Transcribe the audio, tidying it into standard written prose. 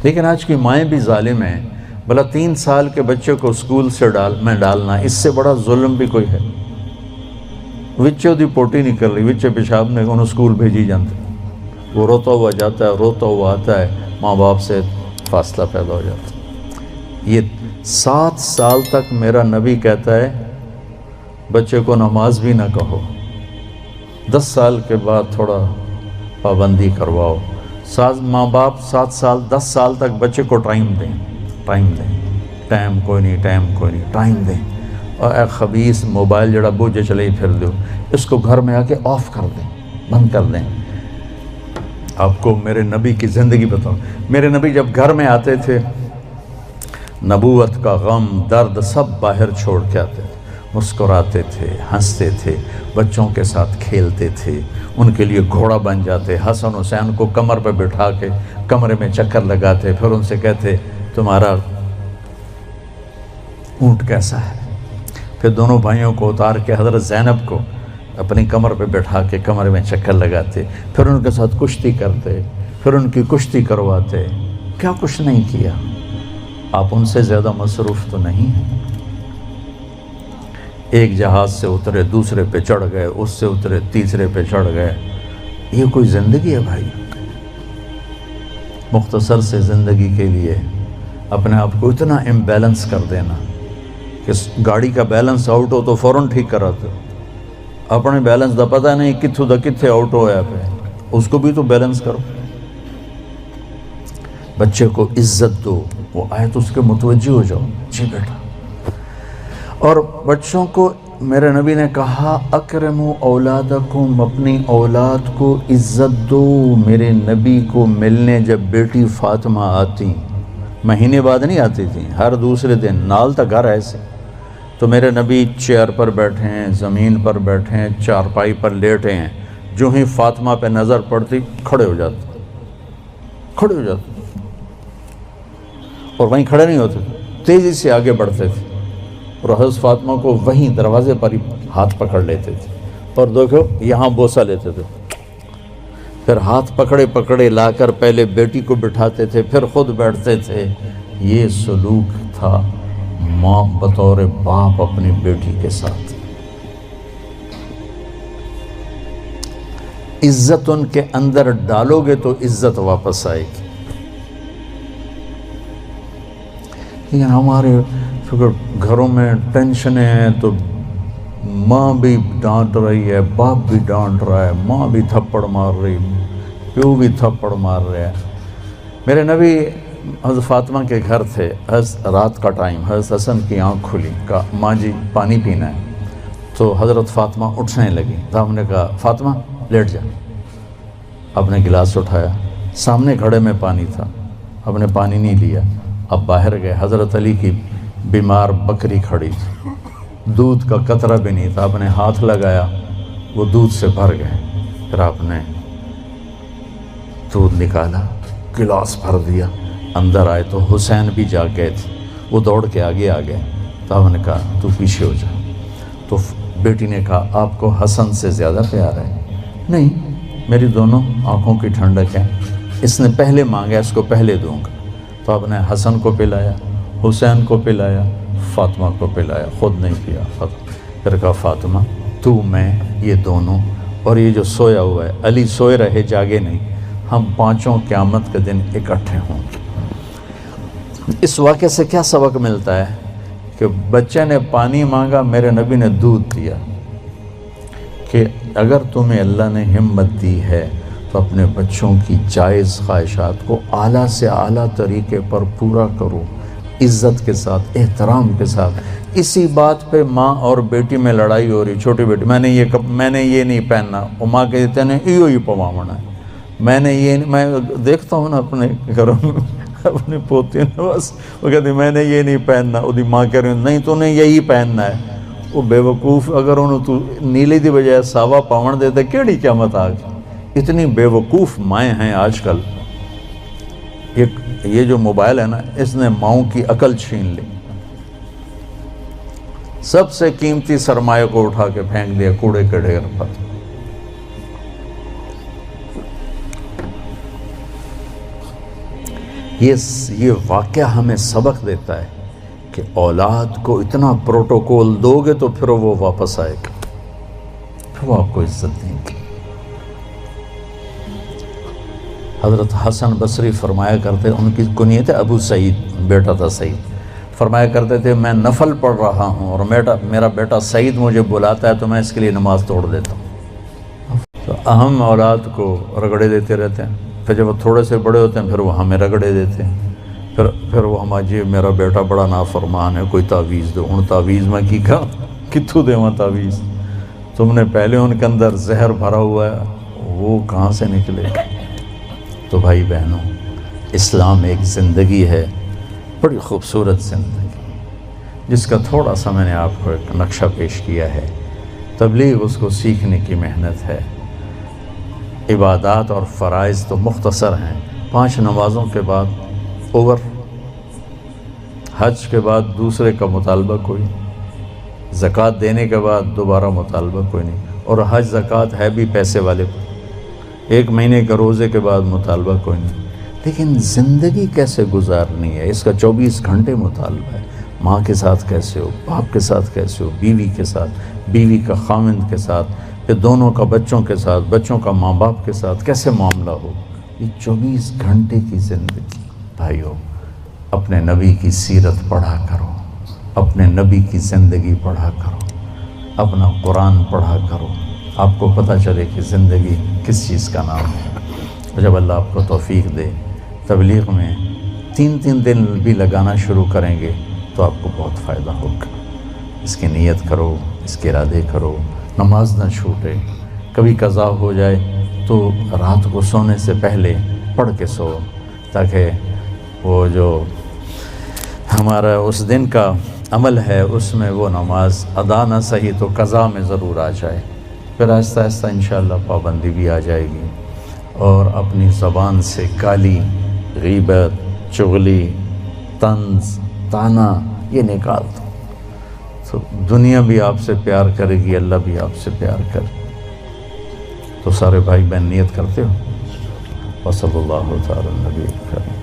لیکن آج کی مائیں بھی ظالم ہیں. بھلا 3 سال کے بچے کو اسکول سے ڈالنا اس سے بڑا ظلم بھی کوئی ہے؟ وچے دی پوٹی نکل رہی، وچے پیشاب نے انہوں اسکول بھیجی جانتے، وہ روتا ہوا جاتا ہے، روتا ہوا آتا ہے، ماں باپ سے فاصلہ پیدا ہو جاتا ہے. یہ 7 سال تک میرا نبی کہتا ہے بچے کو نماز بھی نہ کہو، 10 سال کے بعد تھوڑا پابندی کرواؤ. ماں باپ 7 سال 10 سال تک بچے کو ٹائم دیں، ٹائم کوئی نہیں، ٹائم دیں. اور اے خبیث موبائل جڑا بوجھے چلے ہی پھر دو، اس کو گھر میں آ کے آف کر دیں، بند کر دیں. آپ کو میرے نبی کی زندگی بتاؤں. میرے نبی جب گھر میں آتے تھے نبوت کا غم درد سب باہر چھوڑ کے آتے تھے، مسکراتے تھے، ہنستے تھے، بچوں کے ساتھ کھیلتے تھے، ان کے لیے گھوڑا بن جاتے. حسن حسین کو کمر پہ بٹھا کے کمرے میں چکر لگاتے، پھر ان سے کہتے تمہارا اونٹ کیسا ہے. پھر دونوں بھائیوں کو اتار کے حضرت زینب کو اپنی کمر پہ بٹھا کے کمرے میں چکر لگاتے، پھر ان کے ساتھ کشتی کرتے، پھر ان کی کشتی کرواتے. کیا کچھ نہیں کیا. آپ ان سے زیادہ مصروف تو نہیں ہیں. ایک جہاز سے اترے دوسرے پہ چڑھ گئے، اس سے اترے تیسرے پہ چڑھ گئے. یہ کوئی زندگی ہے بھائی؟ مختصر سے زندگی کے لیے اپنے آپ کو اتنا امبیلنس کر دینا کہ گاڑی کا بیلنس آؤٹ ہو تو فوراً ٹھیک کراتے ہو، اپنے بیلنس دا پتہ نہیں کتھوں دا کتھے آؤٹ ہوا پہ، اس کو بھی تو بیلنس کرو. بچے کو عزت دو، وہ آیت اس کے متوجہ ہو جاؤ، جی بیٹا. اور بچوں کو میرے نبی نے کہا اکرموا اولادکم، اپنی اولاد کو عزت دو. میرے نبی کو ملنے جب بیٹی فاطمہ آتی، مہینے بعد نہیں آتی تھی، ہر دوسرے دن، نال تا گھر ایسے، تو میرے نبی چیئر پر بیٹھے ہیں، زمین پر بیٹھے ہیں، چارپائی پر لیٹے ہیں، جو ہی فاطمہ پہ نظر پڑتی کھڑے ہو جاتے اور وہیں کھڑے نہیں ہوتے، تیزی سے آگے بڑھتے تھے اور حضرت فاطمہ کو وہیں دروازے پر ہی ہاتھ پکڑ لیتے تھے اور دیکھو یہاں بوسہ لیتے تھے. پھر ہاتھ پکڑے لا کر پہلے بیٹی کو بٹھاتے تھے، پھر خود بیٹھتے تھے. یہ سلوک تھا ماں بطور باپ اپنی بیٹی کے ساتھ. عزت ان کے اندر ڈالو گے تو عزت واپس آئے گی. لیکن ہمارے گھروں میں ٹینشنیں ہیں تو ماں بھی ڈانٹ رہی ہے، باپ بھی ڈانٹ رہا ہے، ماں بھی تھپڑ مار رہی، پیو بھی تھپڑ مار رہا ہے. میرے نبی حضرت فاطمہ کے گھر تھے، رات کا ٹائم، حضرت حسن کی آنکھ کھلی، کہا ماں جی پانی پینا ہے. تو حضرت فاطمہ اٹھنے لگی تو ہم نے کہا فاطمہ لیٹ جا. آپ نے گلاس اٹھایا، سامنے گھڑے میں پانی تھا، آپ نے پانی نہیں لیا. اب باہر گئے، حضرت علی کی بیمار بکری کھڑی تھی، دودھ کا قطرہ بھی نہیں تھا، آپ نے ہاتھ لگایا وہ دودھ سے بھر گئے. پھر آپ نے دودھ نکالا، گلاس بھر دیا. اندر آئے تو حسین بھی جا گئے تھے، وہ دوڑ کے آگے آ گئے. تو آپ نے کہا تو پیچھے ہو جا. تو بیٹی نے کہا آپ کو حسن سے زیادہ پیار ہے؟ نہیں، میری دونوں آنکھوں کی ٹھنڈک ہے، اس نے پہلے مانگا اس کو پہلے دوں گا. تو آپ نے حسن کو پلایا، حسین کو پلایا، فاطمہ کو پلایا، خود نہیں پیا. پھر کہا فاطمہ تو میں یہ دونوں اور یہ جو سویا ہوا ہے، علی سوئے رہے جاگے نہیں، ہم پانچوں قیامت کے دن اکٹھے ہوں. اس واقعے سے کیا سبق ملتا ہے؟ کہ بچے نے پانی مانگا، میرے نبی نے دودھ دیا. کہ اگر تمہیں اللہ نے ہمت دی ہے تو اپنے بچوں کی جائز خواہشات کو اعلیٰ سے اعلیٰ طریقے پر پورا کرو، عزت کے ساتھ، احترام کے ساتھ. اسی بات پہ ماں اور بیٹی میں لڑائی ہو رہی. چھوٹی بیٹی میں نے یہ نہیں پہننا، وہ ماں کہتے ہیں ایو ہی پواونا ہے. میں دیکھتا ہوں نا اپنے گھروں میں اپنی پوتی نے، بس وہ کہتی میں نے یہ نہیں پہننا، وہ ماں کہہ رہی نہیں تو نے یہی پہننا ہے. وہ بے وقوف، اگر انہوں تو نیلی دی بجائے ساوا پاون دیتے کیڑی قیامت آ گئی. اتنی بے وقوف مائیں ہیں آج کل. یہ جو موبائل ہے نا، اس نے ماؤں کی عقل چھین لی. سب سے قیمتی سرمایہ کو اٹھا کے پھینک دیا کوڑے کے ڈھیر پر. یہ واقعہ ہمیں سبق دیتا ہے کہ اولاد کو اتنا پروٹوکول دو گے تو پھر وہ واپس آئے گا، پھر وہ آپ کو عزت دیں گے۔ حضرت حسن بصری فرمایا کرتے، ان کی کنیت ہے ابو سعید، بیٹا تھا سعید، فرمایا کرتے تھے میں نفل پڑھ رہا ہوں اور میرا بیٹا سعید مجھے بلاتا ہے تو میں اس کے لیے نماز توڑ دیتا ہوں۔ تو اہم اولاد کو رگڑے دیتے رہتے ہیں، پھر جب وہ تھوڑے سے بڑے ہوتے ہیں پھر وہ ہمیں رگڑے دیتے ہیں، پھر وہ ہمارا جی میرا بیٹا بڑا نافرمان ہے، کوئی تعویذ دو۔ ان تعویذ میں کی کہا کتوں دے وہاں تعویذ، تم نے پہلے ان کے اندر زہر بھرا ہوا ہے، وہ کہاں سے نکلے گا؟ تو بھائی بہنوں، اسلام ایک زندگی ہے، بڑی خوبصورت زندگی، جس کا تھوڑا سا میں نے آپ کو ایک نقشہ پیش کیا ہے۔ تبلیغ اس کو سیکھنے کی محنت ہے۔ عبادات اور فرائض تو مختصر ہیں، 5 نمازوں کے بعد اوور، حج کے بعد دوسرے کا مطالبہ کوئی، زکوٰۃ دینے کے بعد دوبارہ مطالبہ کوئی نہیں، اور حج زکوٰۃ ہے بھی پیسے والے پر، 1 مہینے کے روزے کے بعد مطالبہ کوئی نہیں۔ لیکن زندگی کیسے گزارنی ہے، اس کا 24 گھنٹے مطالبہ ہے۔ ماں کے ساتھ کیسے ہو، باپ کے ساتھ کیسے ہو، بیوی کے ساتھ، بیوی کا خاوند کے ساتھ، پھر دونوں کا بچوں کے ساتھ، بچوں کا ماں باپ کے ساتھ کیسے معاملہ ہو، یہ 24 گھنٹے کی زندگی۔ بھائیو، اپنے نبی کی سیرت پڑھا کرو، اپنے نبی کی زندگی پڑھا کرو، اپنا قرآن پڑھا کرو، آپ کو پتہ چلے کہ زندگی کس چیز کا نام ہے۔ جب اللہ آپ کو توفیق دے، تبلیغ میں 3 دن بھی لگانا شروع کریں گے تو آپ کو بہت فائدہ ہوگا۔ اس کی نیت کرو، اس کے ارادے کرو، نماز نہ چھوٹے، کبھی قضا ہو جائے تو رات کو سونے سے پہلے پڑھ کے سو، تاکہ وہ جو ہمارا اس دن کا عمل ہے اس میں وہ نماز ادا نہ صحیح تو قضا میں ضرور آ جائے، پھر آہستہ آہستہ انشاءاللہ پابندی بھی آ جائے گی، اور اپنی زبان سے گالی، غیبت، چغلی، طنز، طعنہ یہ نکال دو، تو دنیا بھی آپ سے پیار کرے گی، اللہ بھی آپ سے پیار کرے۔ تو سارے بھائی بہن نیت کرتے ہو؟ وصلی اللہ تعالی علی نبی کریم۔